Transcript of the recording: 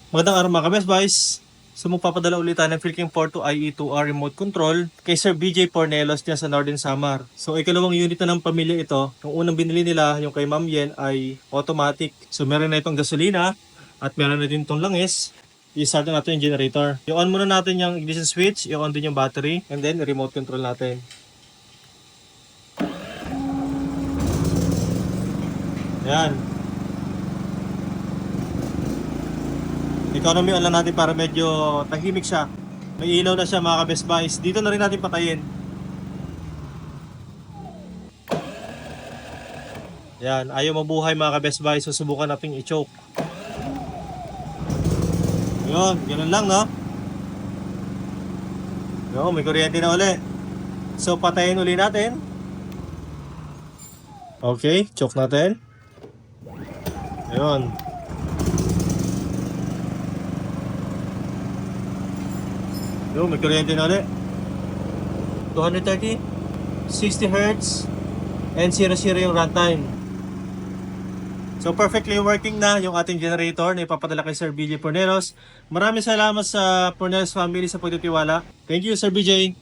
Magandang araw mga ka-Best Buys. So magpapadala ulit tayo ng Philking 4 to IE2R remote control kay Sir BJ Pornelos niya sa Northern Samar. So ikalawang unit na ng pamilya ito. Yung unang binili nila, yung kay Ma'am Yen, ay automatic. So meron na itong gasolina at meron na din itong langis. I-start na natin yung generator. I-on muna natin yung ignition switch, i-on din yung battery, and then remote control natin. Ayan. Economy on lang natin para medyo tahimik siya. May ilaw na siya mga ka-Best Buys. Dito na rin natin patayin. Yan, ayaw mabuhay mga ka-Best Buys. Susubukan natin i-choke. Yun, ganun lang no. Yun, may kuryente na uli. So patayin uli natin. Okay, choke natin. Yun. Yun, may kuryente na ulit. 230, 60 Hz, and 00 yung runtime. So perfectly working na yung ating generator na ipapadala kay Sir BJ Porneros. Maraming salamat sa Porneros family sa pagtitiwala. Thank you Sir BJ.